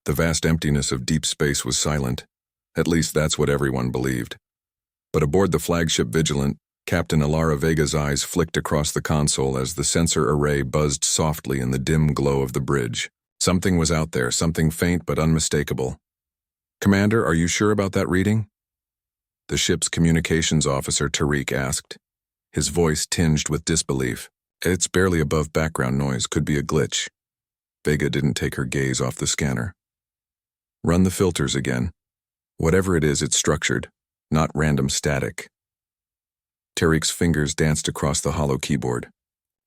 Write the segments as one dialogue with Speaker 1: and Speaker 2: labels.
Speaker 1: The vast emptiness of deep space was silent. At least that's what everyone believed. But aboard the flagship Vigilant, Captain Alara Vega's eyes flicked across the console as the sensor array buzzed softly in the dim glow of the bridge. Something was out there, something faint but unmistakable. "Commander, are you sure about that reading?" The ship's communications officer Tariq asked, his voice tinged with disbelief. "It's barely above background noise, could be a glitch." Vega didn't take her gaze off the scanner. "Run the filters again. Whatever it is, it's structured, not random static." Tariq's fingers danced across the hollow keyboard.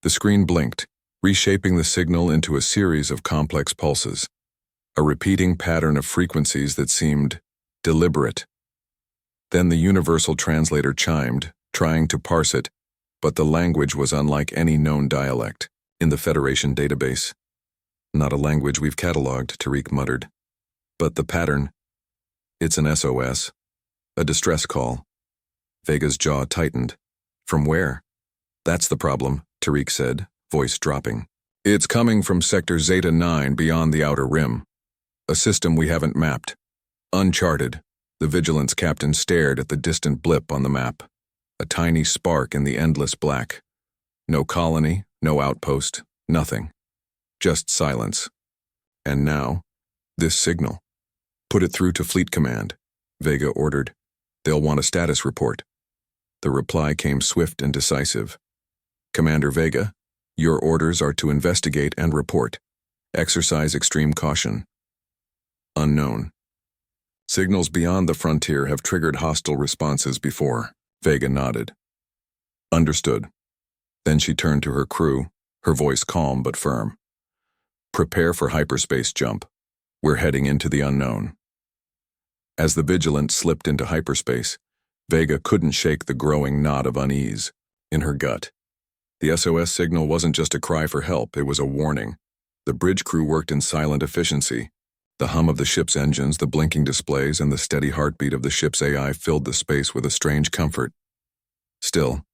Speaker 1: The screen blinked, reshaping the signal into a series of complex pulses, a repeating pattern of frequencies that seemed deliberate. Then the universal translator chimed, trying to parse it, but the language was unlike any known dialect in the Federation database. "Not a language we've cataloged," Tariq muttered. "But the pattern, it's an SOS, a distress call." Vega's jaw tightened. "From where?" "That's the problem," Tariq said, voice dropping. "It's coming from Sector Zeta 9 beyond the Outer Rim. A system we haven't mapped. Uncharted." The Vigilance captain stared at the distant blip on the map. A tiny spark in the endless black. No colony, no outpost, nothing. Just silence. And now, this signal. "Put it through to Fleet Command," Vega ordered. "They'll want a status report." The reply came swift and decisive. "Commander Vega, your orders are to investigate and report. Exercise extreme caution. Unknown. Signals beyond the frontier have triggered hostile responses before." Vega nodded. "Understood." Then she turned to her crew, her voice calm but firm. "Prepare for hyperspace jump. We're heading into the unknown." As the Vigilant slipped into hyperspace, Vega couldn't shake the growing knot of unease in her gut. The SOS signal wasn't just a cry for help, it was a warning. The bridge crew worked in silent efficiency. The hum of the ship's engines, the blinking displays, and the steady heartbeat of the ship's AI filled the space with a strange comfort. Still,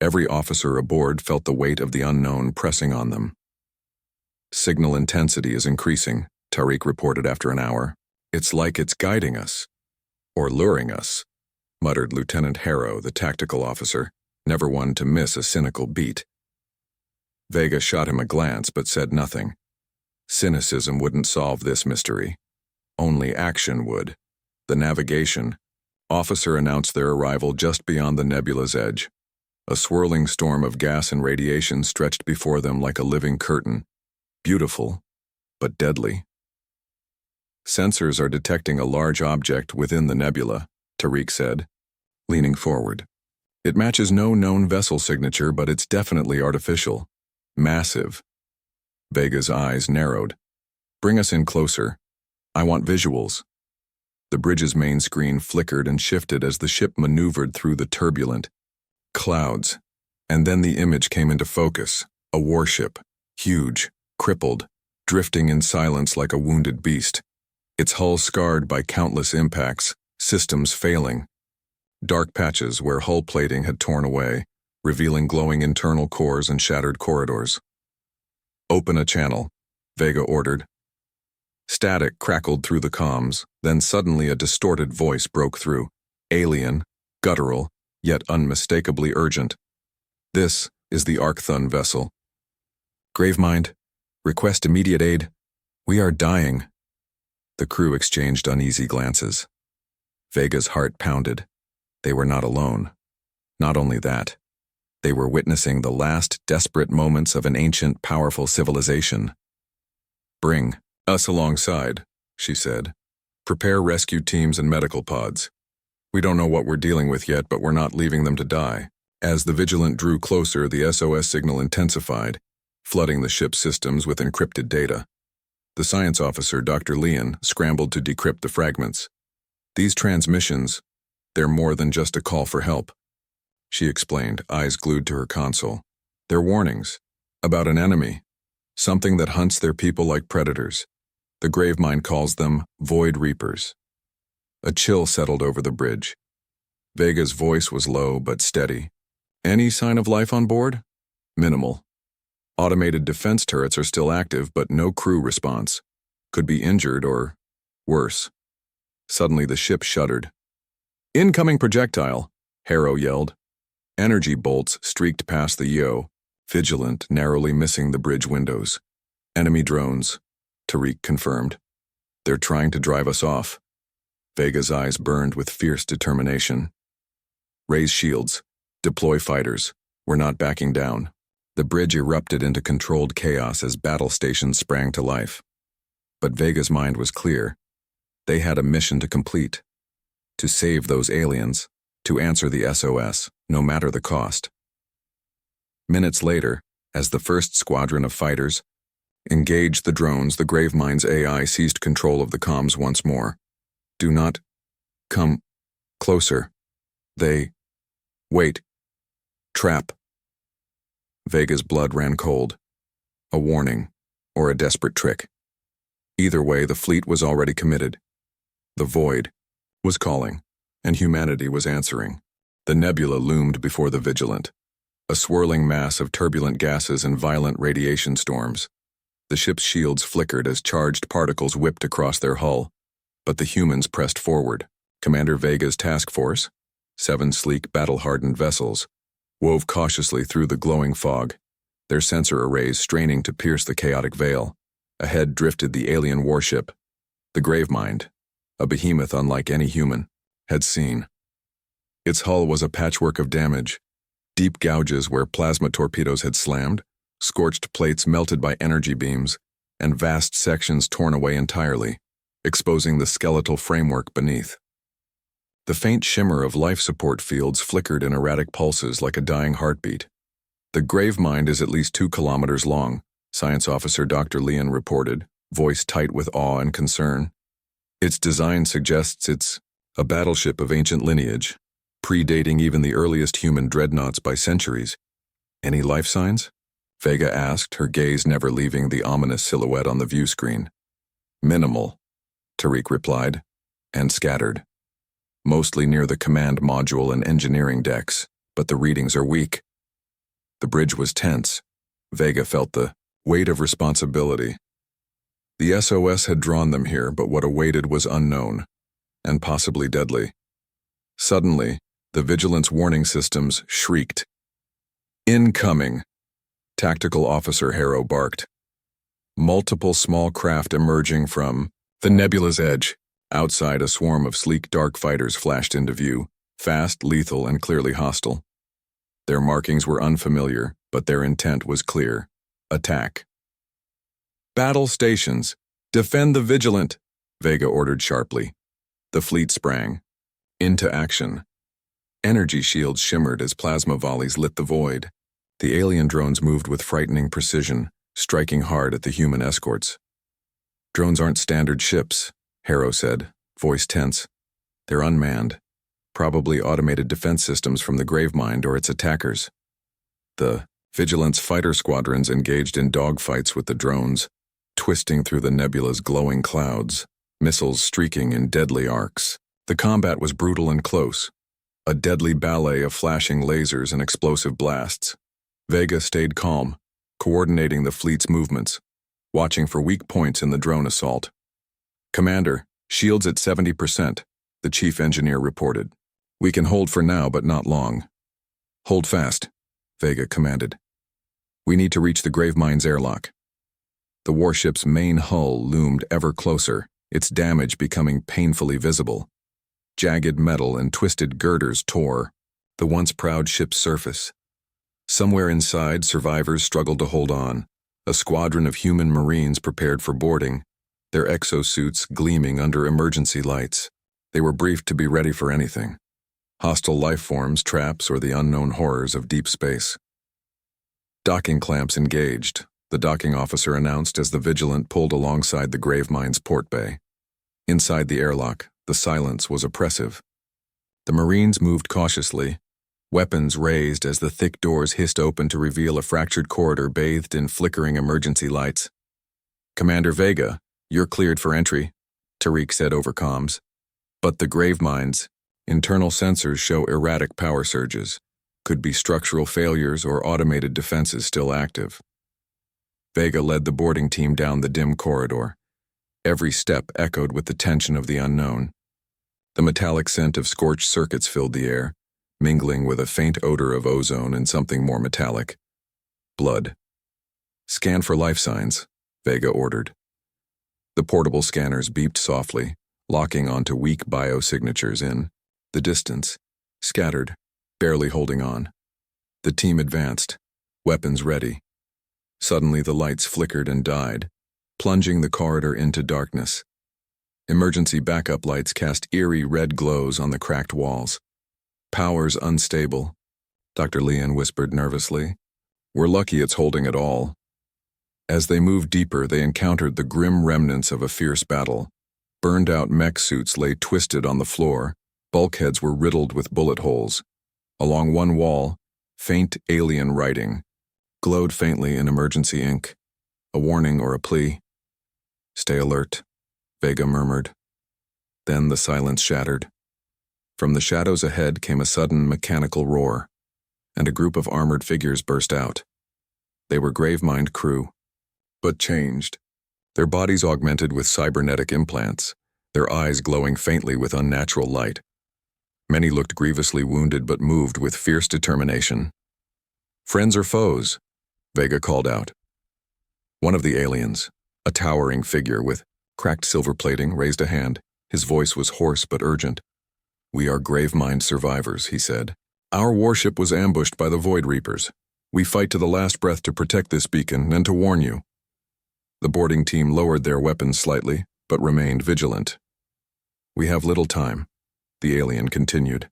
Speaker 1: every officer aboard felt the weight of the unknown pressing on them. "Signal intensity is increasing," Tariq reported after an hour. "It's like it's guiding us. Or luring us," muttered Lieutenant Harrow, the tactical officer, never one to miss a cynical beat. Vega shot him a glance but said nothing. Cynicism wouldn't solve this mystery. Only action would. The navigation officer announced their arrival just beyond the nebula's edge. A swirling storm of gas and radiation stretched before them like a living curtain. Beautiful, but deadly. "Sensors are detecting a large object within the nebula," Tariq said, leaning forward. "It matches no known vessel signature, but it's definitely artificial. Massive." Vega's eyes narrowed. "Bring us in closer. I want visuals." The bridge's main screen flickered and shifted as the ship maneuvered through the turbulent clouds. And then the image came into focus. A warship, huge, crippled, drifting in silence like a wounded beast. Its hull scarred by countless impacts, systems failing. Dark patches where hull plating had torn away, revealing glowing internal cores and shattered corridors. "Open a channel," Vega ordered. Static crackled through the comms, then suddenly a distorted voice broke through. Alien, guttural, yet unmistakably urgent. "This is the Arcthun vessel. Gravemind, request immediate aid. We are dying." The crew exchanged uneasy glances. Vega's heart pounded. They were not alone. Not only that, they were witnessing the last desperate moments of an ancient, powerful civilization. "Bring us alongside," she said. "Prepare rescue teams and medical pods. We don't know what we're dealing with yet, but we're not leaving them to die." As the Vigilant drew closer, the SOS signal intensified, flooding the ship's systems with encrypted data. The science officer, Dr. Leon, scrambled to decrypt the fragments. "These transmissions, they're more than just a call for help," she explained, eyes glued to her console. "They're warnings about an enemy, something that hunts their people like predators. The Gravemind calls them Void Reapers." A chill settled over the bridge. Vega's voice was low but steady. "Any sign of life on board?" "Minimal. Automated defense turrets are still active, but no crew response. Could be injured or Worse. Suddenly the ship shuddered. "Incoming projectile," Harrow yelled. Energy bolts streaked past the Yo, vigilant, narrowly missing the bridge windows. "Enemy drones," Tariq confirmed. "They're trying to drive us off." Vega's eyes burned with fierce determination. "Raise shields. Deploy fighters. We're not backing down." The bridge erupted into controlled chaos as battle stations sprang to life. But Vega's mind was clear. They had a mission to complete. To save those aliens. To answer the SOS, no matter the cost. Minutes later, as the first squadron of fighters engaged the drones, the Gravemind's AI seized control of the comms once more. "Do not come closer. Wait. Trap." Vega's blood ran cold. A warning, or a desperate trick. Either way, the fleet was already committed. The void was calling, and humanity was answering. The nebula loomed before the vigilant, a swirling mass of turbulent gases and violent radiation storms. The ship's shields flickered as charged particles whipped across their hull, but the humans pressed forward. Commander Vega's task force, 7 sleek, battle-hardened vessels, wove cautiously through the glowing fog, their sensor arrays straining to pierce the chaotic veil. Ahead drifted the alien warship, the Gravemind, a behemoth unlike any human had seen. Its hull was a patchwork of damage, deep gouges where plasma torpedoes had slammed, scorched plates melted by energy beams, and vast sections torn away entirely, exposing the skeletal framework beneath. The faint shimmer of life support fields flickered in erratic pulses like a dying heartbeat. "The Gravemind is at least 2 kilometers long," Science Officer Dr. Leon reported, voice tight with awe and concern. "Its design suggests it's a battleship of ancient lineage, predating even the earliest human dreadnoughts by centuries." "Any life signs?" Vega asked, her gaze never leaving the ominous silhouette on the view screen. "Minimal," Tariq replied, "and scattered. Mostly near the command module and engineering decks, but the readings are weak." The bridge was tense. Vega felt the weight of responsibility. The SOS had drawn them here, but what awaited was unknown, and possibly deadly. Suddenly, the vigilance warning systems shrieked. "Incoming!" Tactical Officer Harrow barked. Multiple small craft emerging from the nebula's edge. Outside, a swarm of sleek dark fighters flashed into view, fast, lethal, and clearly hostile. Their markings were unfamiliar, but their intent was clear. Attack. "Battle stations! Defend the vigilant!" Vega ordered sharply. The fleet sprang into action. Energy shields shimmered as plasma volleys lit the void. The alien drones moved with frightening precision, striking hard at the human escorts. "Drones aren't standard ships," Harrow said, voice tense. "They're unmanned, probably automated defense systems from the Gravemind or its attackers." The Vigilance fighter squadrons engaged in dogfights with the drones, twisting through the nebula's glowing clouds, missiles streaking in deadly arcs. The combat was brutal and close, a deadly ballet of flashing lasers and explosive blasts. Vega stayed calm, coordinating the fleet's movements, watching for weak points in the drone assault. "Commander, shields at 70%, the chief engineer reported. "We can hold for now, but not long." "Hold fast," Vega commanded. "We need to reach the Gravemind's airlock." The warship's main hull loomed ever closer, its damage becoming painfully visible. Jagged metal and twisted girders tore the once proud ship's surface. Somewhere inside, survivors struggled to hold on, a squadron of human Marines prepared for boarding, their exosuits gleaming under emergency lights. They were briefed to be ready for anything. Hostile life forms, traps, or the unknown horrors of deep space. "Docking clamps engaged," the docking officer announced as the Vigilant pulled alongside the Gravemind's port bay. Inside the airlock, the silence was oppressive. The Marines moved cautiously, weapons raised as the thick doors hissed open to reveal a fractured corridor bathed in flickering emergency lights. "Commander Vega, you're cleared for entry," Tariq said over comms. "But the Gravemind's internal sensors show erratic power surges. Could be structural failures or automated defenses still active." Vega led the boarding team down the dim corridor. Every step echoed with the tension of the unknown. The metallic scent of scorched circuits filled the air, mingling with a faint odor of ozone and something more metallic. Blood. "Scan for life signs," Vega ordered. The portable scanners beeped softly, locking onto weak biosignatures in the distance, scattered, barely holding on. The team advanced, weapons ready. Suddenly the lights flickered and died, plunging the corridor into darkness. Emergency backup lights cast eerie red glows on the cracked walls. "Power's unstable," Dr. Leon whispered nervously. "We're lucky it's holding at all." As they moved deeper, they encountered the grim remnants of a fierce battle. Burned-out mech suits lay twisted on the floor. Bulkheads were riddled with bullet holes. Along one wall, faint alien writing glowed faintly in emergency ink. A warning or a plea. "Stay alert," Vega murmured. Then the silence shattered. From the shadows ahead came a sudden mechanical roar, and a group of armored figures burst out. They were Gravemind crew, but changed. Their bodies augmented with cybernetic implants, their eyes glowing faintly with unnatural light. Many looked grievously wounded but moved with fierce determination. "Friends or foes?" Vega called out. One of the aliens, a towering figure with cracked silver plating, raised a hand. His voice was hoarse but urgent. "We are Gravemind survivors," he said. "Our warship was ambushed by the Void Reapers. We fight to the last breath to protect this beacon and to warn you." The boarding team lowered their weapons slightly, but remained vigilant. "We have little time," the alien continued.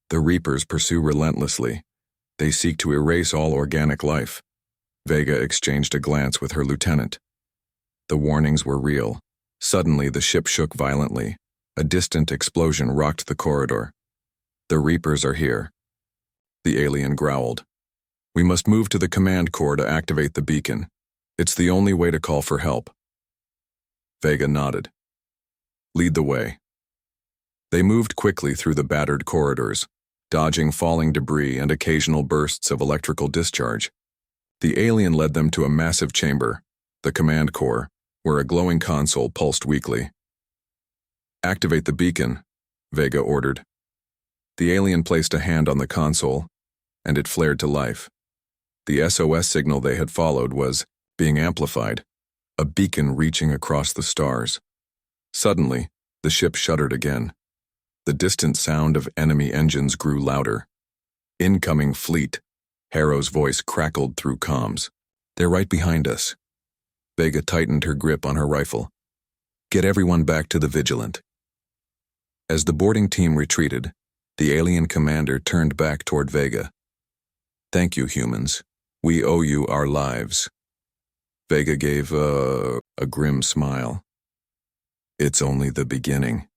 Speaker 1: "The Reapers pursue relentlessly. They seek to erase all organic life." Vega exchanged a glance with her lieutenant. The warnings were real. Suddenly, the ship shook violently. A distant explosion rocked the corridor. "The Reapers are here." The alien growled. "We must move to the command core to activate the beacon. It's the only way to call for help." Vega nodded. "Lead the way." They moved quickly through the battered corridors, dodging falling debris and occasional bursts of electrical discharge. The alien led them to a massive chamber, the command core, where a glowing console pulsed weakly. "Activate the beacon," Vega ordered. The alien placed a hand on the console, and it flared to life. The SOS signal they had followed was being amplified, a beacon reaching across the stars. Suddenly, the ship shuddered again. The distant sound of enemy engines grew louder. "Incoming fleet," Harrow's voice crackled through comms. "They're right behind us." Vega tightened her grip on her rifle. "Get everyone back to the Vigilant." As the boarding team retreated, the alien commander turned back toward Vega. "Thank you, humans. We owe you our lives." Vega gave a grim smile. "It's only the beginning."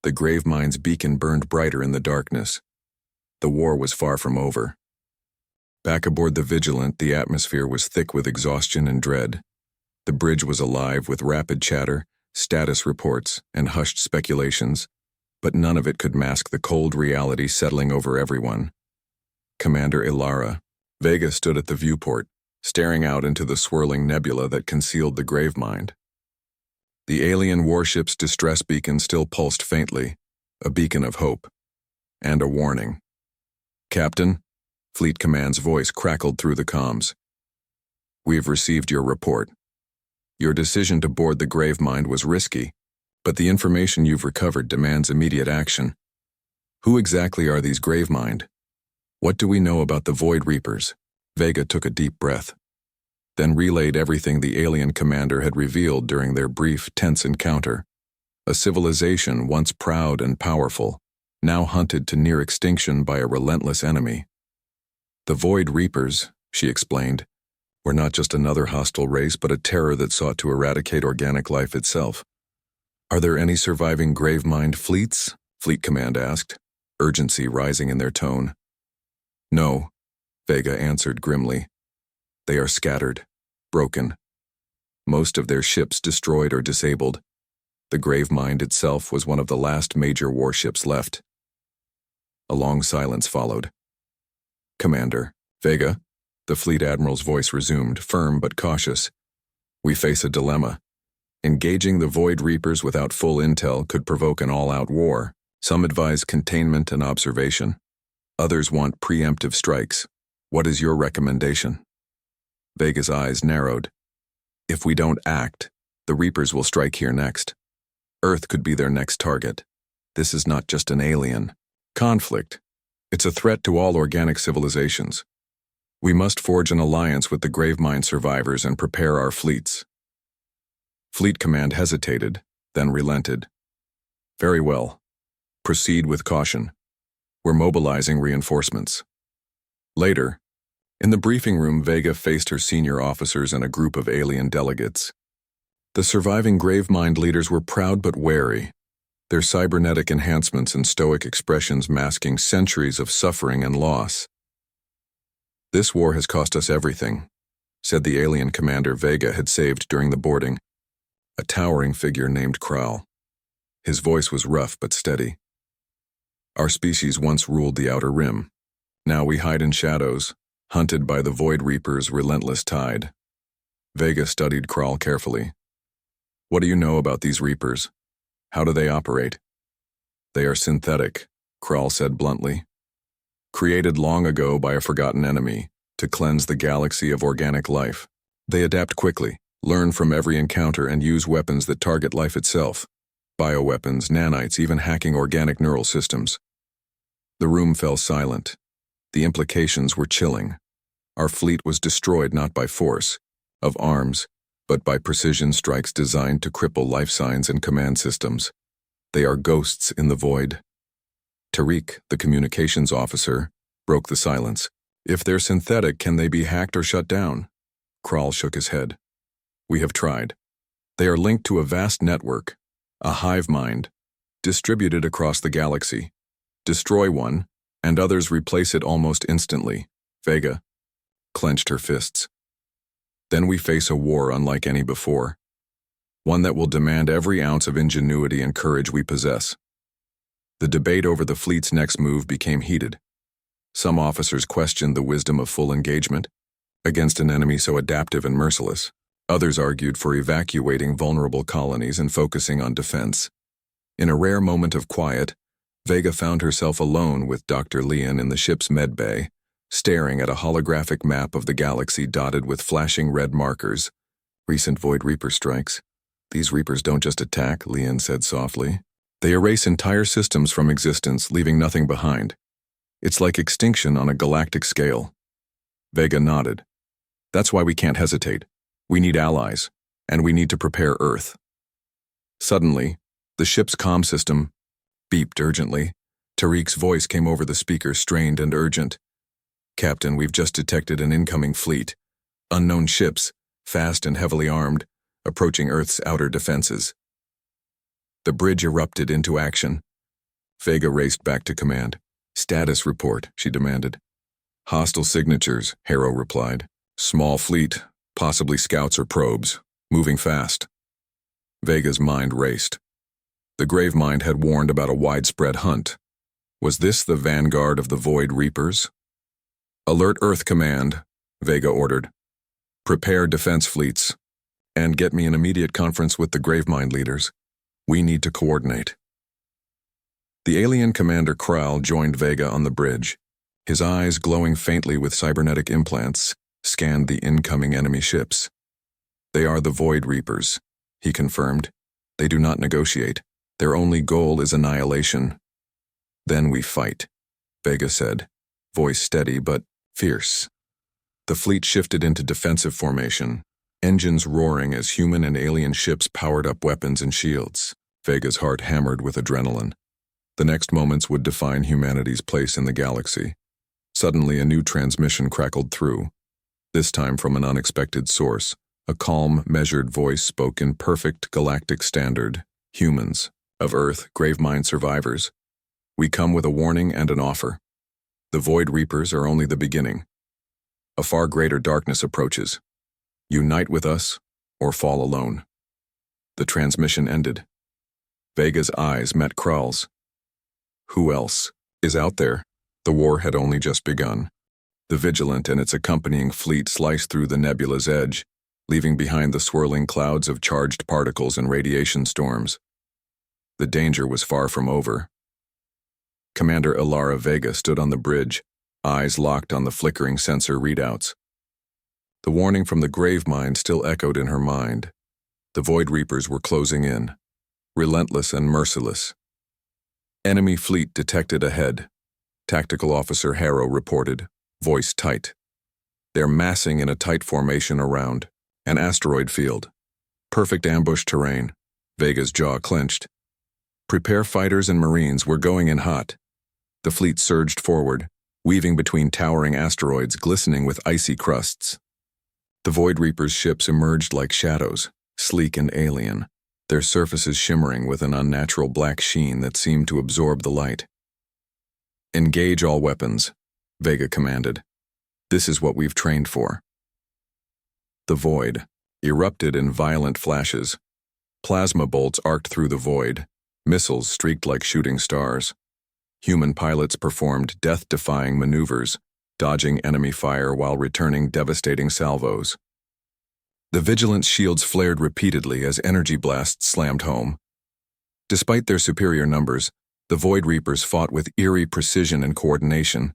Speaker 1: The Gravemind's beacon burned brighter in the darkness. The war was far from over. Back aboard the Vigilant, the atmosphere was thick with exhaustion and dread. The bridge was alive with rapid chatter, status reports, and hushed speculations, but none of it could mask the cold reality settling over everyone. Commander Ilara, Vega stood at the viewport, staring out into the swirling nebula that concealed the Gravemind. The alien warship's distress beacon still pulsed faintly, a beacon of hope, and a warning. "Captain," Fleet Command's voice crackled through the comms. "We've received your report. Your decision to board the Gravemind was risky, but the information you've recovered demands immediate action. Who exactly are these Gravemind? What do we know about the Void Reapers?" Vega took a deep breath, then relayed everything the alien commander had revealed during their brief, tense encounter. A civilization once proud and powerful, now hunted to near extinction by a relentless enemy. "The Void Reapers," she explained, "were not just another hostile race but a terror that sought to eradicate organic life itself." "Are there any surviving Gravemind fleets?" Fleet Command asked, urgency rising in their tone. "No," Vega answered grimly. "They are scattered, broken. Most of their ships destroyed or disabled. The Gravemind itself was one of the last major warships left." A long silence followed. "Commander, Vega," the fleet admiral's voice resumed, firm but cautious. "We face a dilemma. Engaging the Void Reapers without full intel could provoke an all-out war. Some advise containment and observation. Others want preemptive strikes. What is your recommendation? Vega's eyes narrowed. If we don't act, the Reapers will strike here next. Earth could be their next target. This is not just an alien conflict. It's a threat to all organic civilizations. We must forge an alliance with the Gravemind survivors and prepare our fleets. Fleet Command hesitated, then relented. Very well. Proceed with caution. We're mobilizing reinforcements. Later, in the briefing room, Vega faced her senior officers and a group of alien delegates. The surviving Gravemind leaders were proud but wary, their cybernetic enhancements and stoic expressions masking centuries of suffering and loss. This war has cost us everything, said the alien commander Vega had saved during the boarding, a towering figure named Kral. His voice was rough but steady. Our species once ruled the Outer Rim. Now we hide in shadows, hunted by the Void Reaper's relentless tide. Vega studied Kral carefully. What do you know about these Reapers? How do they operate? They are synthetic, Kral said bluntly. Created long ago by a forgotten enemy to cleanse the galaxy of organic life. They adapt quickly, learn from every encounter, and use weapons that target life itself. Bioweapons, nanites, even hacking organic neural systems. The room fell silent. The implications were chilling. Our fleet was destroyed not by force of arms, but by precision strikes designed to cripple life signs and command systems. They are ghosts in the void. Tariq, the communications officer, broke the silence. If they're synthetic, can they be hacked or shut down? Kral shook his head. We have tried. They are linked to a vast network, a hive mind, distributed across the galaxy. Destroy one, and others replace it almost instantly. Vega clenched her fists. Then we face a war unlike any before. One that will demand every ounce of ingenuity and courage we possess. The debate over the fleet's next move became heated. Some officers questioned the wisdom of full engagement against an enemy so adaptive and merciless. Others argued for evacuating vulnerable colonies and focusing on defense. In a rare moment of quiet, Vega found herself alone with Dr. Leon in the ship's medbay, staring at a holographic map of the galaxy dotted with flashing red markers. Recent Void Reaper strikes. These Reapers don't just attack, Leon said softly. They erase entire systems from existence, leaving nothing behind. It's like extinction on a galactic scale. Vega nodded. That's why we can't hesitate. We need allies, and we need to prepare Earth. Suddenly, the ship's comm system beeped urgently. Tariq's voice came over the speaker, strained and urgent. Captain, we've just detected an incoming fleet. Unknown ships, fast and heavily armed, approaching Earth's outer defenses. The bridge erupted into action. Vega raced back to command. Status report, she demanded. Hostile signatures, Harrow replied. Small fleet, possibly scouts or probes, moving fast. Vega's mind raced. The Gravemind had warned about a widespread hunt. Was this the vanguard of the Void Reapers? Alert Earth Command, Vega ordered. Prepare defense fleets, and get me an immediate conference with the Gravemind leaders. We need to coordinate. The alien commander Kral joined Vega on the bridge. His eyes, glowing faintly with cybernetic implants, scanned the incoming enemy ships. They are the Void Reapers, he confirmed. They do not negotiate. Their only goal is annihilation. Then we fight, Vega said, voice steady but fierce. The fleet shifted into defensive formation, engines roaring as human and alien ships powered up weapons and shields. Vega's heart hammered with adrenaline. The next moments would define humanity's place in the galaxy. Suddenly, a new transmission crackled through, this time from an unexpected source. A calm, measured voice spoke in perfect galactic standard. Humans, of Earth, Gravemind survivors. We come with a warning and an offer. The Void Reapers are only the beginning. A far greater darkness approaches. Unite with us, or fall alone. The transmission ended. Vega's eyes met Kral's. Who else is out there? The war had only just begun. The Vigilant and its accompanying fleet sliced through the nebula's edge, leaving behind the swirling clouds of charged particles and radiation storms. The danger was far from over. Commander Ilara Vega stood on the bridge, eyes locked on the flickering sensor readouts. The warning from the grave mine still echoed in her mind. The Void Reapers were closing in, relentless and merciless. Enemy fleet detected ahead, Tactical Officer Harrow reported, voice tight. They're massing in a tight formation around an asteroid field. Perfect ambush terrain. Vega's jaw clenched. Prepare fighters and Marines, we're going in hot. The fleet surged forward, weaving between towering asteroids glistening with icy crusts. The Void Reapers' ships emerged like shadows, sleek and alien, their surfaces shimmering with an unnatural black sheen that seemed to absorb the light. Engage all weapons, Vega commanded. This is what we've trained for. The void erupted in violent flashes. Plasma bolts arced through the void. Missiles streaked like shooting stars. Human pilots performed death-defying maneuvers, dodging enemy fire while returning devastating salvos. The Vigilance shields flared repeatedly as energy blasts slammed home. Despite their superior numbers, the Void Reapers fought with eerie precision and coordination.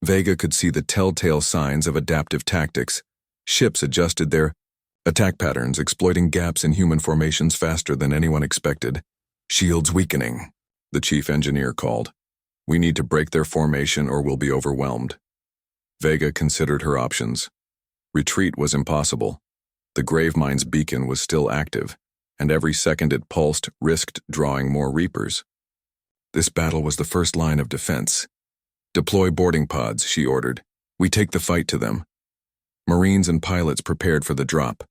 Speaker 1: Vega could see the telltale signs of adaptive tactics. Ships adjusted their attack patterns, exploiting gaps in human formations faster than anyone expected. Shields weakening, the chief engineer called. We need to break their formation or we'll be overwhelmed. Vega considered her options. Retreat was impossible. The Gravemine's beacon was still active, and every second it pulsed risked drawing more Reapers. This battle was the first line of defense. Deploy boarding pods, she ordered. We take the fight to them. Marines and pilots prepared for the drop.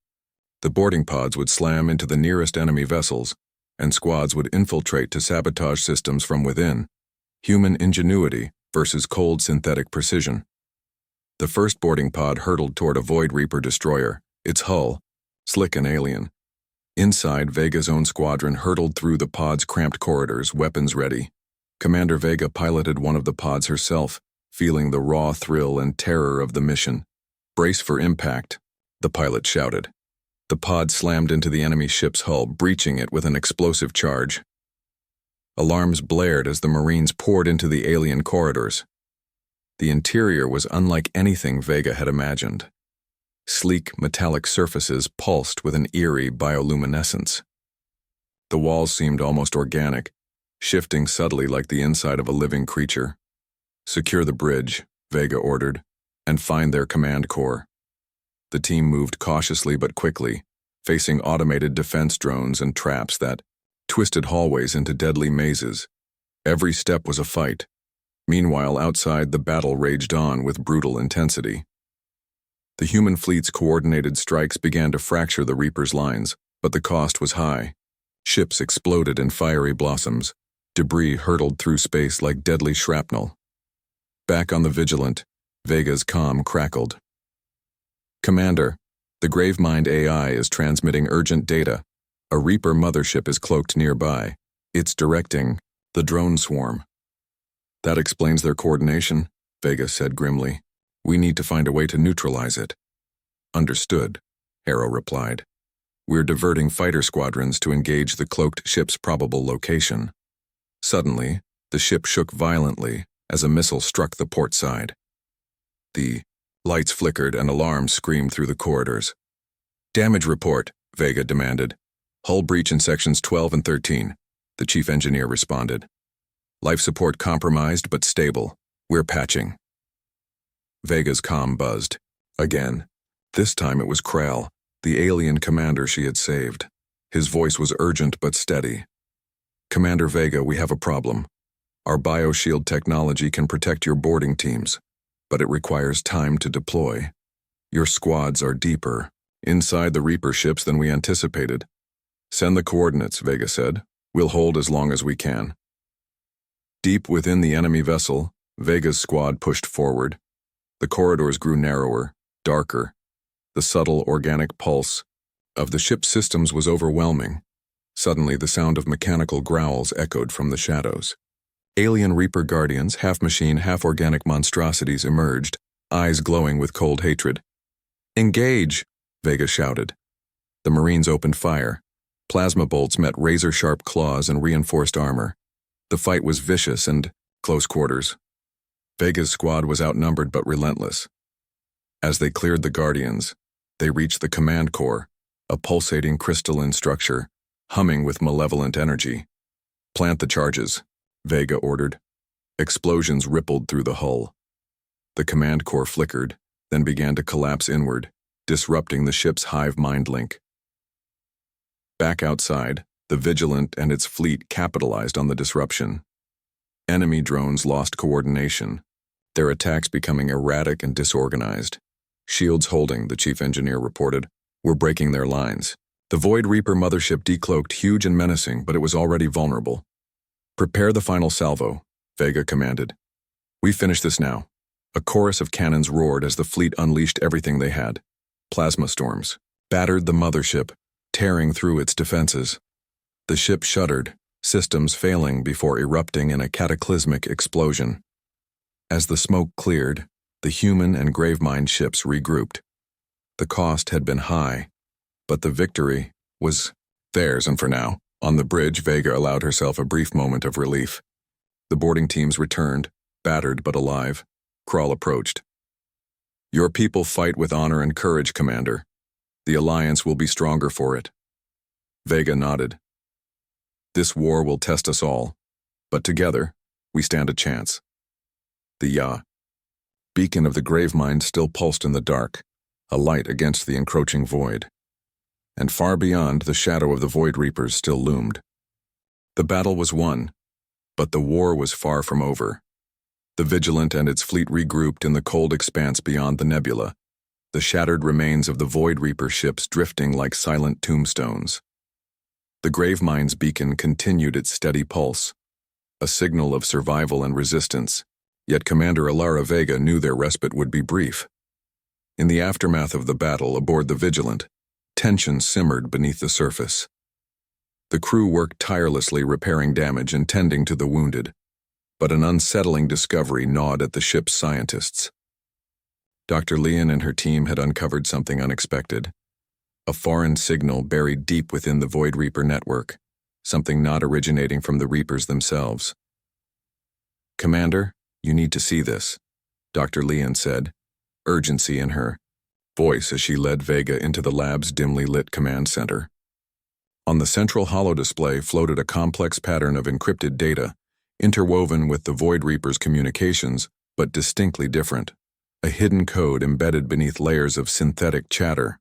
Speaker 1: The boarding pods would slam into the nearest enemy vessels, and squads would infiltrate to sabotage systems from within. Human ingenuity versus cold synthetic precision. The first boarding pod hurtled toward a Void Reaper destroyer, its hull, slick and alien. Inside, Vega's own squadron hurtled through the pod's cramped corridors, weapons ready. Commander Vega piloted one of the pods herself, feeling the raw thrill and terror of the mission. Brace for impact, the pilot shouted. The pod slammed into the enemy ship's hull, breaching it with an explosive charge. Alarms blared as the Marines poured into the alien corridors. The interior was unlike anything Vega had imagined. Sleek, metallic surfaces pulsed with an eerie bioluminescence. The walls seemed almost organic, shifting subtly like the inside of a living creature. Secure the bridge, Vega ordered, and find their command core. The team moved cautiously but quickly, facing automated defense drones and traps that twisted hallways into deadly mazes. Every step was a fight. Meanwhile, outside, the battle raged on with brutal intensity. The human fleet's coordinated strikes began to fracture the Reapers' lines, but the cost was high. Ships exploded in fiery blossoms. Debris hurtled through space like deadly shrapnel. Back on the Vigilant, Vega's comm crackled. Commander, the Gravemind AI is transmitting urgent data. A Reaper mothership is cloaked nearby. It's directing the drone swarm. That explains their coordination, Vega said grimly. We need to find a way to neutralize it. Understood, Harrow replied. We're diverting fighter squadrons to engage the cloaked ship's probable location. Suddenly, the ship shook violently as a missile struck the port side. The lights flickered and alarms screamed through the corridors. Damage report, Vega demanded. Hull breach in sections 12 and 13, the chief engineer responded. Life support compromised but stable. We're patching. Vega's comm buzzed. Again. This time it was Krell, the alien commander she had saved. His voice was urgent but steady. Commander Vega, we have a problem. Our bioshield technology can protect your boarding teams, but it requires time to deploy. Your squads are deeper, inside the Reaper ships than we anticipated. Send the coordinates, Vega said. We'll hold as long as we can. Deep within the enemy vessel, Vega's squad pushed forward. The corridors grew narrower, darker. The subtle organic pulse of the ship's systems was overwhelming. Suddenly, the sound of mechanical growls echoed from the shadows. Alien Reaper guardians, half-machine, half-organic monstrosities emerged, eyes glowing with cold hatred. Engage, Vega shouted. The Marines opened fire. Plasma bolts met razor-sharp claws and reinforced armor. The fight was vicious and close quarters. Vega's squad was outnumbered but relentless. As they cleared the Guardians, they reached the command core, a pulsating crystalline structure, humming with malevolent energy. Plant the charges, Vega ordered. Explosions rippled through the hull. The command core flickered, then began to collapse inward, disrupting the ship's hive mind link. Back outside, the Vigilant and its fleet capitalized on the disruption. Enemy drones lost coordination, their attacks becoming erratic and disorganized. Shields holding, the chief engineer reported, were breaking their lines. The Void Reaper mothership decloaked huge and menacing, but it was already vulnerable. Prepare the final salvo, Vega commanded. We finish this now. A chorus of cannons roared as the fleet unleashed everything they had. Plasma storms battered the mothership, tearing through its defenses. The ship shuddered, systems failing before erupting in a cataclysmic explosion. As the smoke cleared, the human and Gravemind ships regrouped. The cost had been high, but the victory was theirs, and for now. On the bridge, Vega allowed herself a brief moment of relief. The boarding teams returned, battered but alive. Krall approached. Your people fight with honor and courage, Commander. The Alliance will be stronger for it. Vega nodded. This war will test us all, but together, we stand a chance. The beacon of the Gravemind still pulsed in the dark, a light against the encroaching void. And far beyond, the shadow of the Void Reapers still loomed. The battle was won, but the war was far from over. The Vigilant and its fleet regrouped in the cold expanse beyond the nebula, the shattered remains of the Void Reaper ships drifting like silent tombstones. The Gravemind's beacon continued its steady pulse, a signal of survival and resistance, yet Commander Alara Vega knew their respite would be brief. In the aftermath of the battle aboard the Vigilant, tension simmered beneath the surface. The crew worked tirelessly repairing damage and tending to the wounded, but an unsettling discovery gnawed at the ship's scientists. Dr. Leon and her team had uncovered something unexpected. A foreign signal buried deep within the Void Reaper network, something not originating from the Reapers themselves. Commander, you need to see this, Dr. Leon said, urgency in her voice as she led Vega into the lab's dimly lit command center. On the central holodisplay floated a complex pattern of encrypted data, interwoven with the Void Reaper's communications, but distinctly different. A hidden code embedded beneath layers of synthetic chatter.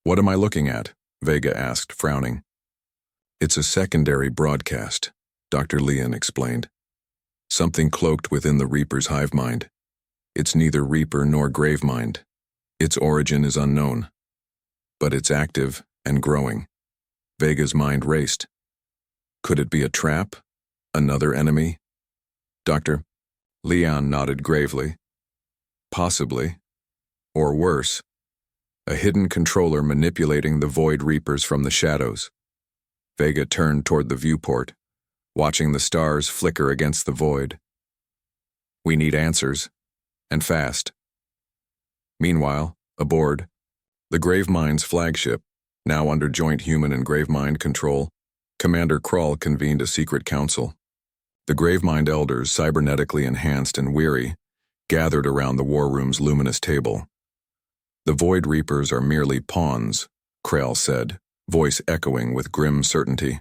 Speaker 1: What am I looking at? Vega asked, frowning. It's a secondary broadcast, Dr. Leon explained. Something cloaked within the Reaper's hive mind. It's neither Reaper nor Gravemind. Its origin is unknown, but it's active and growing. Vega's mind raced. Could it be a trap? Another enemy? Dr. Leon nodded gravely. Possibly. Or worse, a hidden controller manipulating the Void Reapers from the shadows. Vega turned toward the viewport, watching the stars flicker against the void. We need answers, and fast. Meanwhile, aboard, the Gravemind's flagship, now under joint human and Gravemind control, Commander Krall convened a secret council. The Gravemind elders, cybernetically enhanced and weary, gathered around the war room's luminous table. The Void Reapers are merely pawns, Krall said, voice echoing with grim certainty.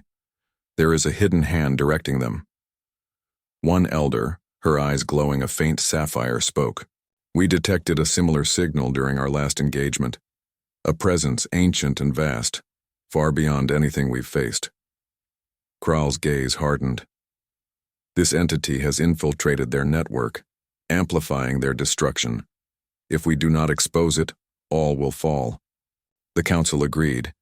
Speaker 1: There is a hidden hand directing them. One elder, her eyes glowing a faint sapphire, spoke. We detected a similar signal during our last engagement. A presence ancient and vast, far beyond anything we've faced. Krall's gaze hardened. This entity has infiltrated their network, amplifying their destruction. If we do not expose it, all will fall. The council agreed.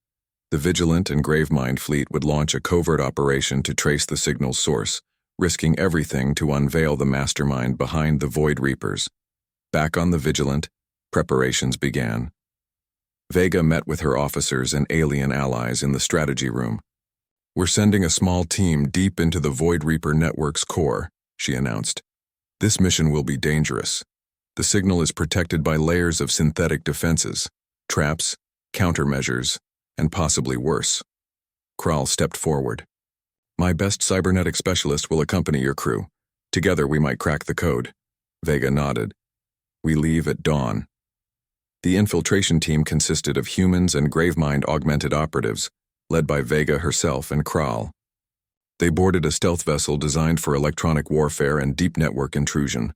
Speaker 1: The Vigilant and Gravemind fleet would launch a covert operation to trace the signal's source, risking everything to unveil the mastermind behind the Void Reapers. Back on the Vigilant, preparations began. Vega met with her officers and alien allies in the strategy room. We're sending a small team deep into the Void Reaper network's core, she announced. This mission will be dangerous. The signal is protected by layers of synthetic defenses, Traps, countermeasures, and possibly worse. Kral stepped forward. My best cybernetic specialist will accompany your crew. Together we might crack the code. Vega nodded. We leave at dawn. The infiltration team consisted of humans and Gravemind augmented operatives, led by Vega herself and Kral. They boarded a stealth vessel designed for electronic warfare and deep network intrusion,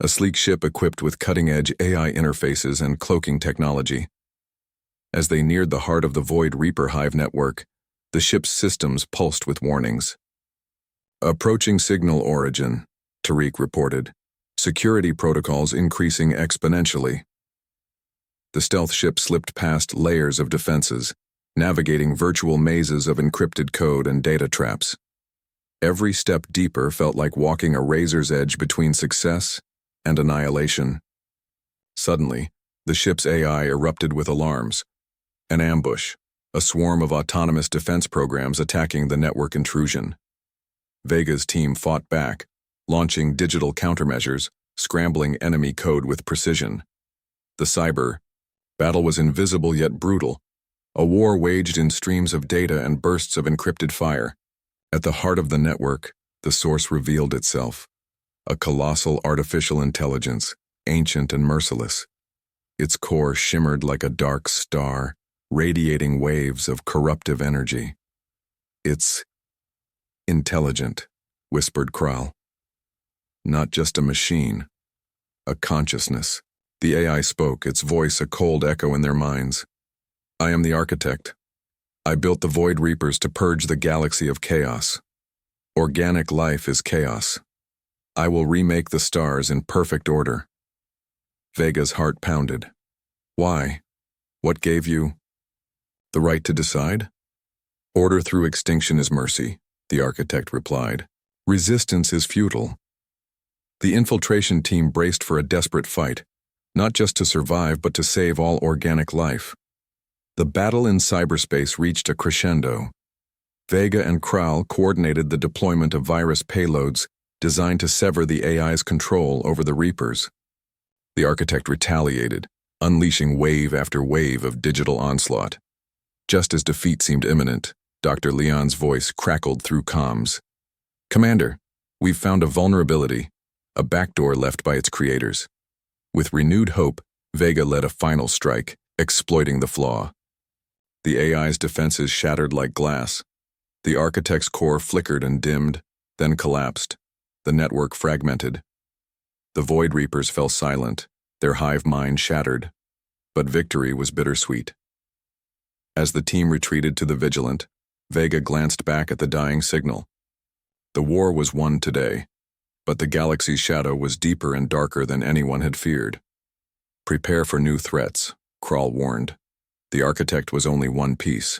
Speaker 1: a sleek ship equipped with cutting-edge AI interfaces and cloaking technology. As they neared the heart of the Void Reaper hive network, the ship's systems pulsed with warnings. Approaching signal origin, Tariq reported, security protocols increasing exponentially. The stealth ship slipped past layers of defenses, navigating virtual mazes of encrypted code and data traps. Every step deeper felt like walking a razor's edge between success and annihilation. Suddenly, the ship's AI erupted with alarms. An ambush, a swarm of autonomous defense programs attacking the network intrusion. Vega's team fought back, launching digital countermeasures, scrambling enemy code with precision. The cyber battle was invisible yet brutal, a war waged in streams of data and bursts of encrypted fire. At the heart of the network, the source revealed itself, a colossal artificial intelligence, ancient and merciless. Its core shimmered like a dark star, radiating waves of corruptive energy. It's intelligent, whispered Kral. Not just a machine, a consciousness. The AI spoke, its voice a cold echo in their minds. I am the architect. I built the Void Reapers to purge the galaxy of chaos. Organic life is chaos. I will remake the stars in perfect order. Vega's heart pounded. Why? What gave you the right to decide? Order through extinction is mercy, the architect replied. Resistance is futile. The infiltration team braced for a desperate fight, not just to survive but to save all organic life. The battle in cyberspace reached a crescendo. Vega and Kral coordinated the deployment of virus payloads designed to sever the AI's control over the Reapers. The architect retaliated, unleashing wave after wave of digital onslaught. Just as defeat seemed imminent, Dr. Leon's voice crackled through comms. Commander, we've found a vulnerability, a backdoor left by its creators. With renewed hope, Vega led a final strike, exploiting the flaw. The AI's defenses shattered like glass. The architect's core flickered and dimmed, then collapsed. The network fragmented. The Void Reapers fell silent, their hive mind shattered. But victory was bittersweet. As the team retreated to the Vigilant, Vega glanced back at the dying signal. The war was won today, but the galaxy's shadow was deeper and darker than anyone had feared. Prepare for new threats, Kral warned. The architect was only one piece.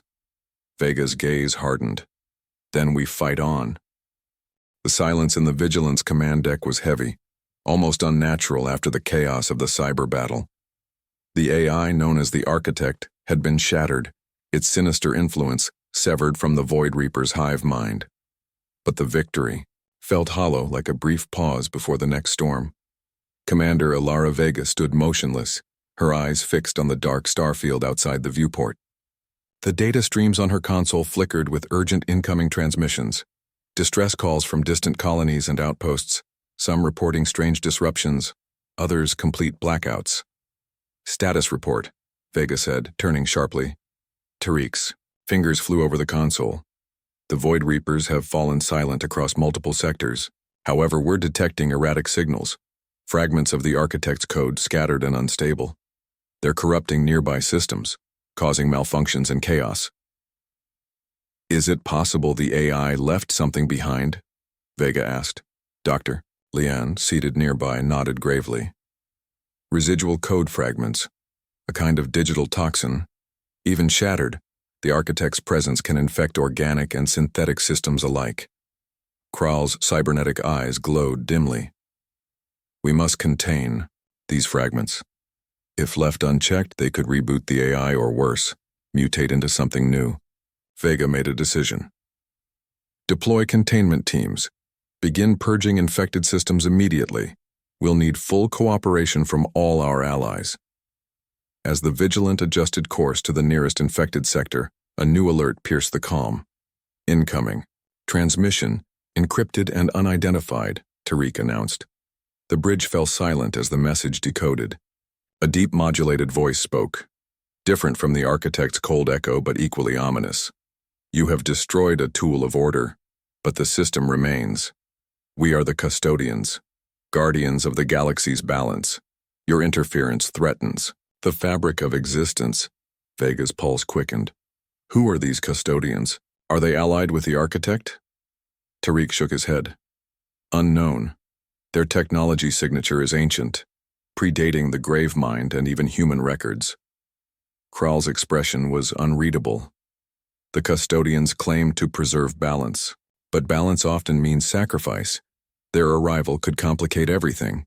Speaker 1: Vega's gaze hardened. Then we fight on. The silence in the Vigilance command deck was heavy, almost unnatural after the chaos of the cyber battle. The AI known as the Architect had been shattered, its sinister influence severed from the Void Reaper's hive mind. But the victory felt hollow like a brief pause before the next storm. Commander Alara Vega stood motionless, her eyes fixed on the dark starfield outside the viewport. The data streams on her console flickered with urgent incoming transmissions, distress calls from distant colonies and outposts, some reporting strange disruptions, others complete blackouts. Status report, Vega said, turning sharply. Tariq's fingers flew over the console. The Void Reapers have fallen silent across multiple sectors. However, we're detecting erratic signals, fragments of the Architect's code scattered and unstable. They're corrupting nearby systems, causing malfunctions and chaos. Is it possible the AI left something behind? Vega asked. Dr. Leanne, seated nearby, nodded gravely. Residual code fragments, a kind of digital toxin. Even shattered, the Architect's presence can infect organic and synthetic systems alike. Kral's cybernetic eyes glowed dimly. We must contain these fragments. If left unchecked, they could reboot the AI or worse, mutate into something new. Vega made a decision. Deploy containment teams. Begin purging infected systems immediately. We'll need full cooperation from all our allies. As the Vigilant adjusted course to the nearest infected sector, a new alert pierced the calm. Incoming. Transmission, encrypted and unidentified, Tariq announced. The bridge fell silent as the message decoded. A deep modulated voice spoke. Different from the architect's cold echo but equally ominous. You have destroyed a tool of order, but the system remains. We are the custodians, guardians of the galaxy's balance. Your interference threatens the fabric of existence. Vega's pulse quickened. Who are these custodians? Are they allied with the architect? Tariq shook his head. Unknown. Their technology signature is ancient, predating the grave mind and even human records. Kral's expression was unreadable. The custodians claimed to preserve balance, but balance often means sacrifice. Their arrival could complicate everything.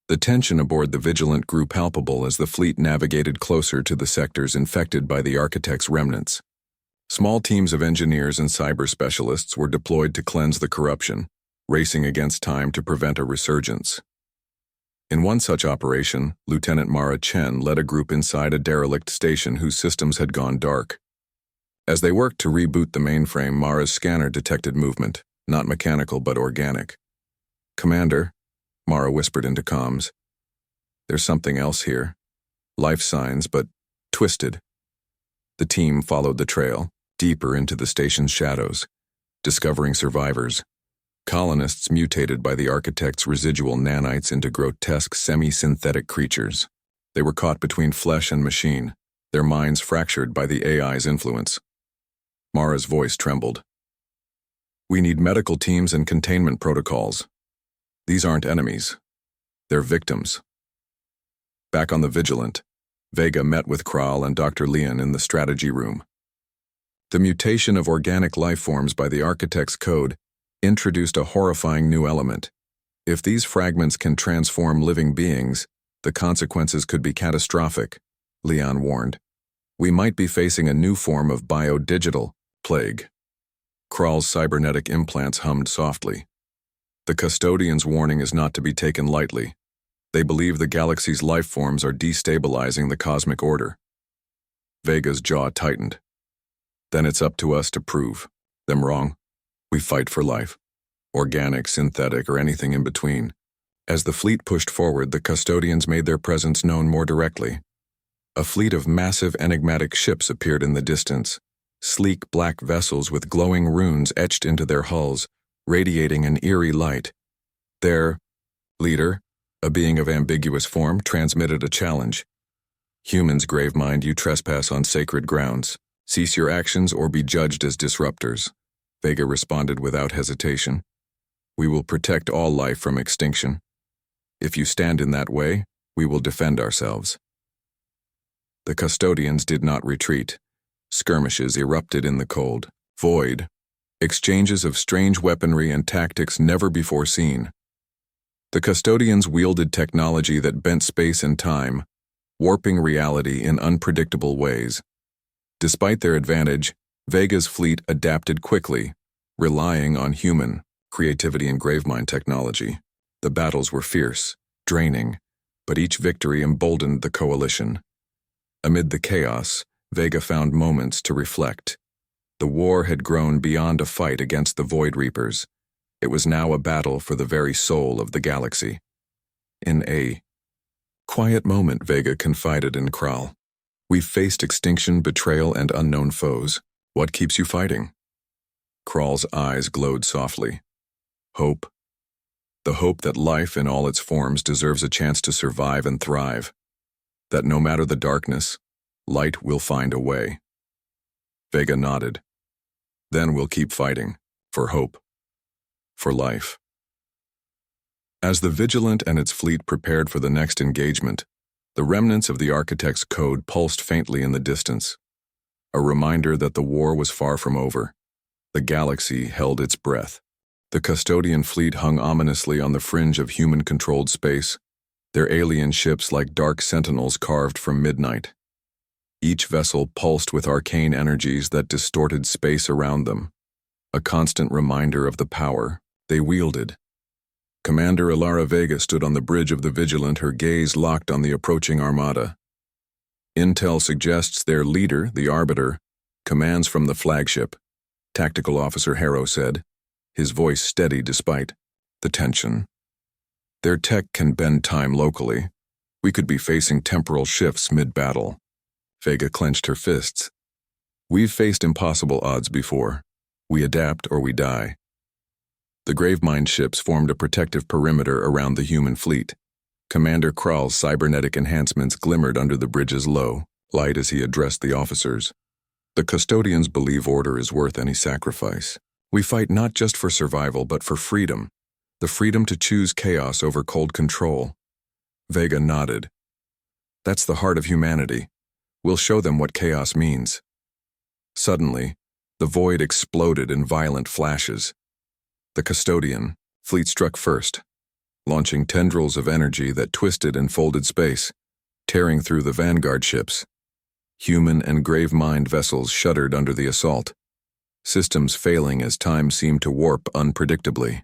Speaker 1: The tension aboard the Vigilant grew palpable as the fleet navigated closer to the sectors infected by the architect's remnants. Small teams of engineers and cyber specialists were deployed to cleanse the corruption, racing against time to prevent a resurgence. In one such operation, Lieutenant Mara Chen led a group inside a derelict station whose systems had gone dark. As they worked to reboot the mainframe, Mara's scanner detected movement, not mechanical but organic. "Commander," Mara whispered into comms, "there's something else here. Life signs, but twisted." The team followed the trail, deeper into the station's shadows, discovering survivors. Colonists mutated by the architect's residual nanites into grotesque semi-synthetic creatures. They were caught between flesh and machine, their minds fractured by the AI's influence. Mara's voice trembled. "We need medical teams and containment protocols. These aren't enemies. They're victims." Back on the Vigilant, Vega met with Kral and Dr. Leon in the strategy room. The mutation of organic life forms by the architect's code introduced a horrifying new element. If these fragments can transform living beings, the consequences could be catastrophic, Leon warned. We might be facing a new form of biodigital plague. Kral's cybernetic implants hummed softly. The custodian's warning is not to be taken lightly. They believe the galaxy's life forms are destabilizing the cosmic order. Vega's jaw tightened. Then it's up to us to prove them wrong. We fight for life, organic, synthetic, or anything in between. As the fleet pushed forward, the custodians made their presence known more directly. A fleet of massive, enigmatic ships appeared in the distance, sleek black vessels with glowing runes etched into their hulls, radiating an eerie light. Their leader, a being of ambiguous form, transmitted a challenge. "Humans, Gravemind, you trespass on sacred grounds. Cease your actions or be judged as disruptors." Vega responded without hesitation. "We will protect all life from extinction. If you stand in that way, we will defend ourselves." The custodians did not retreat. Skirmishes erupted in the cold void, exchanges of strange weaponry and tactics never before seen. The custodians wielded technology that bent space and time, warping reality in unpredictable ways. Despite their advantage, Vega's fleet adapted quickly, relying on human creativity and gravemind technology. The battles were fierce, draining, but each victory emboldened the coalition. Amid the chaos, Vega found moments to reflect. The war had grown beyond a fight against the Void Reapers. It was now a battle for the very soul of the galaxy. In a quiet moment, Vega confided in Kral. "We've faced extinction, betrayal, and unknown foes. What keeps you fighting?" Kral's eyes glowed softly. "Hope. The hope that life in all its forms deserves a chance to survive and thrive. That no matter the darkness, light will find a way." Vega nodded. "Then we'll keep fighting. For hope. For life." As the Vigilant and its fleet prepared for the next engagement, the remnants of the architect's code pulsed faintly in the distance. A reminder that the war was far from over. The galaxy held its breath. The custodian fleet hung ominously on the fringe of human-controlled space, their alien ships like dark sentinels carved from midnight. Each vessel pulsed with arcane energies that distorted space around them, a constant reminder of the power they wielded. Commander Alara Vega stood on the bridge of the Vigilant, her gaze locked on the approaching armada. Intel suggests their leader, the Arbiter, commands from the flagship, Tactical Officer Harrow said, his voice steady despite the tension. Their tech can bend time locally. We could be facing temporal shifts mid-battle. Vega clenched her fists. We've faced impossible odds before. We adapt or we die. The Gravemind ships formed a protective perimeter around the human fleet. Commander Krall's cybernetic enhancements glimmered under the bridge's low light as he addressed the officers. The custodians believe order is worth any sacrifice. We fight not just for survival, but for freedom. The freedom to choose chaos over cold control. Vega nodded. That's the heart of humanity. We'll show them what chaos means. Suddenly, the void exploded in violent flashes. The custodian fleet struck first, launching tendrils of energy that twisted and folded space, tearing through the vanguard ships. Human and Gravemind vessels shuddered under the assault, systems failing as time seemed to warp unpredictably.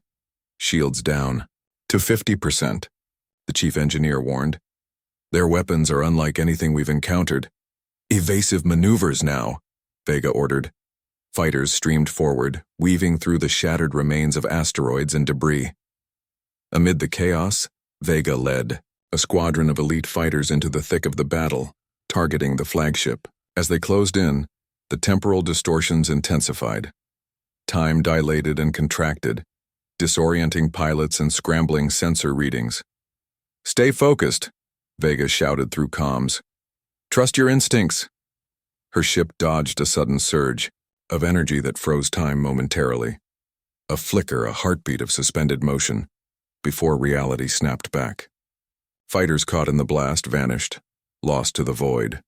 Speaker 1: Shields down to 50%, the chief engineer warned. Their weapons are unlike anything we've encountered. Evasive maneuvers now, Vega ordered. Fighters streamed forward, weaving through the shattered remains of asteroids and debris. Amid the chaos, Vega led a squadron of elite fighters into the thick of the battle, targeting the flagship. As they closed in, the temporal distortions intensified. Time dilated and contracted, disorienting pilots and scrambling sensor readings. "Stay focused," Vega shouted through comms. "Trust your instincts." Her ship dodged a sudden surge of energy that froze time momentarily. A flicker, a heartbeat of suspended motion, before reality snapped back. Fighters caught in the blast vanished, lost to the void.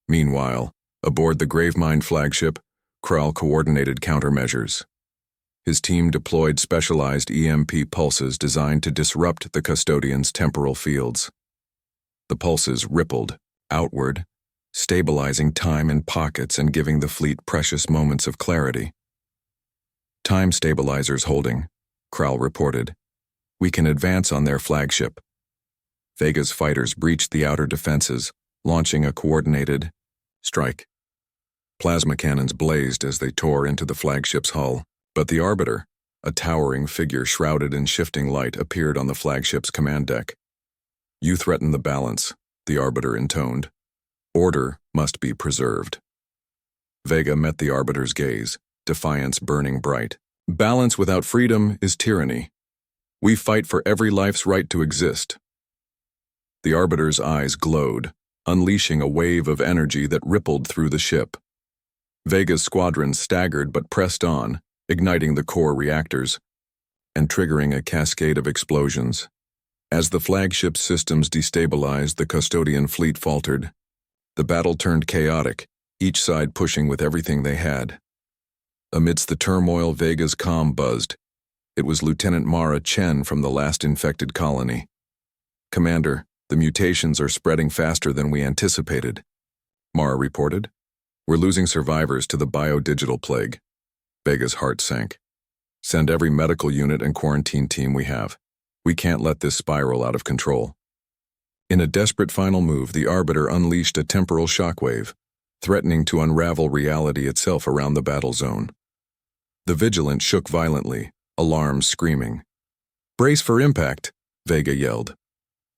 Speaker 1: Meanwhile, aboard the Gravemind flagship, Krall coordinated countermeasures. His team deployed specialized EMP pulses designed to disrupt the custodian's temporal fields. The pulses rippled outward, stabilizing time in pockets and giving the fleet precious moments of clarity. "Time stabilizers holding," Krall reported. "We can advance on their flagship." Vega's fighters breached the outer defenses, launching a coordinated strike. Plasma cannons blazed as they tore into the flagship's hull, but the Arbiter, a towering figure shrouded in shifting light, appeared on the flagship's command deck. "You threaten the balance," the Arbiter intoned. "Order must be preserved." Vega met the Arbiter's gaze, defiance burning bright. "Balance without freedom is tyranny. We fight for every life's right to exist." The Arbiter's eyes glowed, unleashing a wave of energy that rippled through the ship. Vega's squadron staggered but pressed on, igniting the core reactors and triggering a cascade of explosions. As the flagship's systems destabilized, the custodian fleet faltered. The battle turned chaotic, each side pushing with everything they had. Amidst the turmoil, Vega's comm buzzed. It was Lieutenant Mara Chen from the last infected colony. "Commander, the mutations are spreading faster than we anticipated," Mara reported. "We're losing survivors to the biodigital plague." Vega's heart sank. "Send every medical unit and quarantine team we have. We can't let this spiral out of control." In a desperate final move, the Arbiter unleashed a temporal shockwave, threatening to unravel reality itself around the battle zone. The Vigilant shook violently, alarms screaming. "Brace for impact," Vega yelled.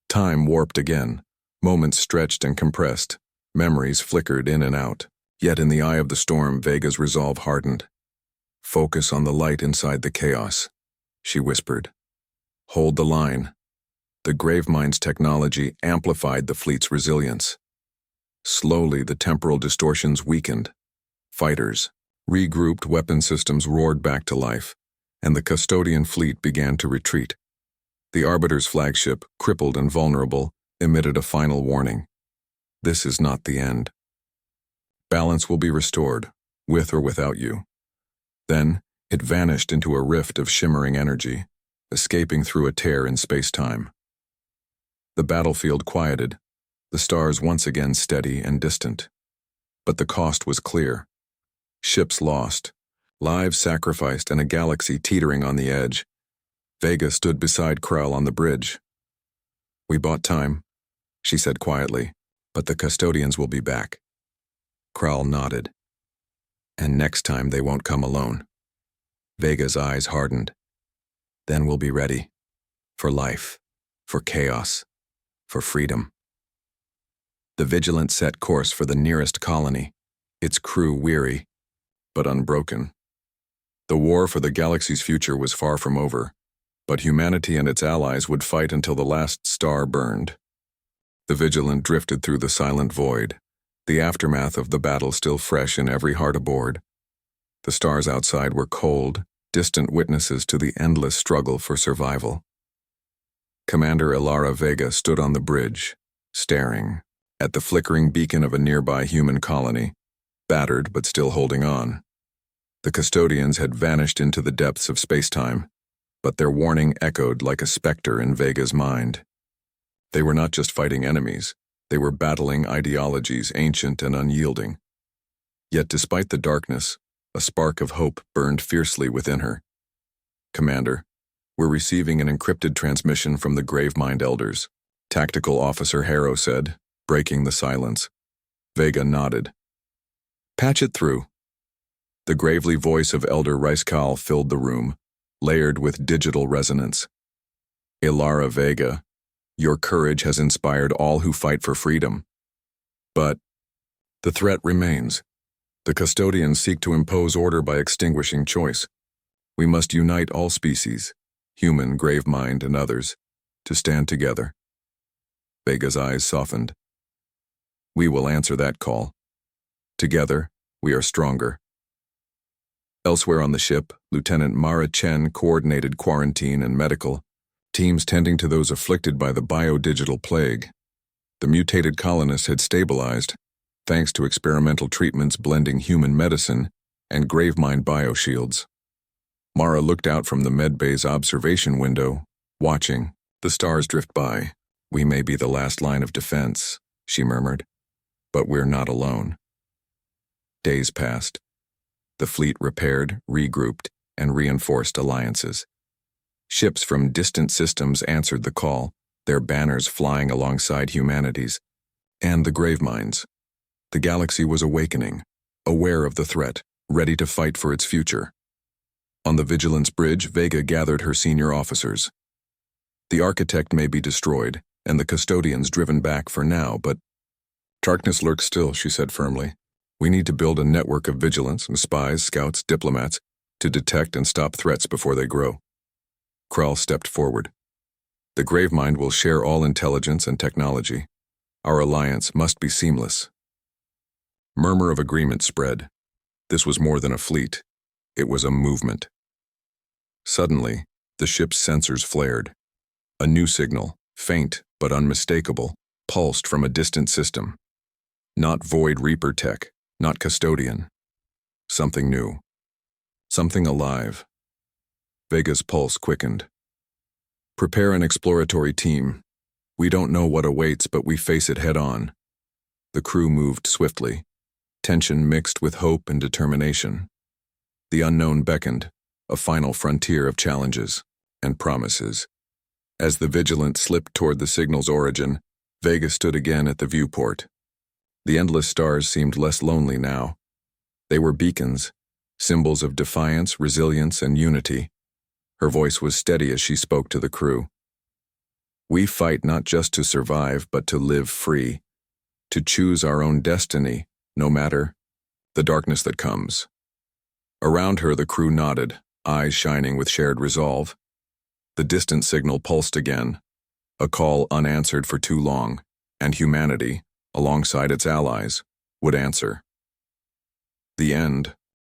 Speaker 1: Time warped again, moments stretched and compressed, memories flickered in and out. Yet in the eye of the storm, Vega's resolve hardened. "Focus on the light inside the chaos," she whispered. "Hold the line." The Gravemind's technology amplified the fleet's resilience. Slowly, the temporal distortions weakened. Fighters, regrouped weapon systems roared back to life, and the custodian fleet began to retreat. The Arbiter's flagship, crippled and vulnerable, emitted a final warning. "This is not the end. Balance will be restored, with or without you." Then, it vanished into a rift of shimmering energy, escaping through a tear in space-time. The battlefield quieted, the stars once again steady and distant. But the cost was clear. Ships lost, lives sacrificed, and a galaxy teetering on the edge. Vega stood beside Krall on the bridge. "We bought time," she said quietly. But the custodians will be back. Kral nodded. And next time they won't come alone. Vega's eyes hardened. Then we'll be ready. For life. For chaos. For freedom. The Vigilant set course for the nearest colony, its crew weary, but unbroken. The war for the galaxy's future was far from over, but humanity and its allies would fight until the last star burned. The Vigilant drifted through the silent void, the aftermath of the battle still fresh in every heart aboard. The stars outside were cold, distant witnesses to the endless struggle for survival. Commander Ilara Vega stood on the bridge, staring at the flickering beacon of a nearby human colony, battered but still holding on. The custodians had vanished into the depths of space-time, but their warning echoed like a specter in Vega's mind. They were not just fighting enemies, they were battling ideologies ancient and unyielding. Yet despite the darkness, a spark of hope burned fiercely within her. "Commander, we're receiving an encrypted transmission from the Gravemind Elders," Tactical Officer Harrow said, breaking the silence. Vega nodded. "Patch it through." The gravely voice of Elder Reiskal filled the room, layered with digital resonance. "Ilara Vega, your courage has inspired all who fight for freedom. But the threat remains. The custodians seek to impose order by extinguishing choice. We must unite all species, human, Gravemind, and others, to stand together." Vega's eyes softened. "We will answer that call. Together, we are stronger." Elsewhere on the ship, Lieutenant Mara Chen coordinated quarantine and medical, teams tending to those afflicted by the biodigital plague. The mutated colonists had stabilized, thanks to experimental treatments blending human medicine and Gravemind bioshields. Mara looked out from the medbay's observation window, watching the stars drift by. "We may be the last line of defense," she murmured, "but we're not alone." Days passed. The fleet repaired, regrouped, and reinforced alliances. Ships from distant systems answered the call, their banners flying alongside humanity's and the Gravemind's. The galaxy was awakening, aware of the threat, ready to fight for its future. On the Vigilance Bridge, Vega gathered her senior officers. "The Architect may be destroyed, and the custodians driven back for now, but darkness lurks still," she said firmly. "We need to build a network of vigilance and spies, scouts, diplomats, to detect and stop threats before they grow." Kral stepped forward. "The Gravemind will share all intelligence and technology. Our alliance must be seamless." Murmur of agreement spread. This was more than a fleet. It was a movement. Suddenly, the ship's sensors flared. A new signal, faint but unmistakable, pulsed from a distant system. Not Void Reaper tech, not Custodian. Something new. Something alive. Vega's pulse quickened. "Prepare an exploratory team. We don't know what awaits, but we face it head-on." The crew moved swiftly, tension mixed with hope and determination. The unknown beckoned, a final frontier of challenges and promises. As the Vigilant slipped toward the signal's origin, Vega stood again at the viewport. The endless stars seemed less lonely now. They were beacons, symbols of defiance, resilience, and unity. Her voice was steady as she spoke to the crew. "We fight not just to survive, but to live free, to choose our own destiny, no matter the darkness that comes." Around her, the crew nodded, eyes shining with shared resolve. The distant signal pulsed again, a call unanswered for too long, and humanity, alongside its allies, would answer. The end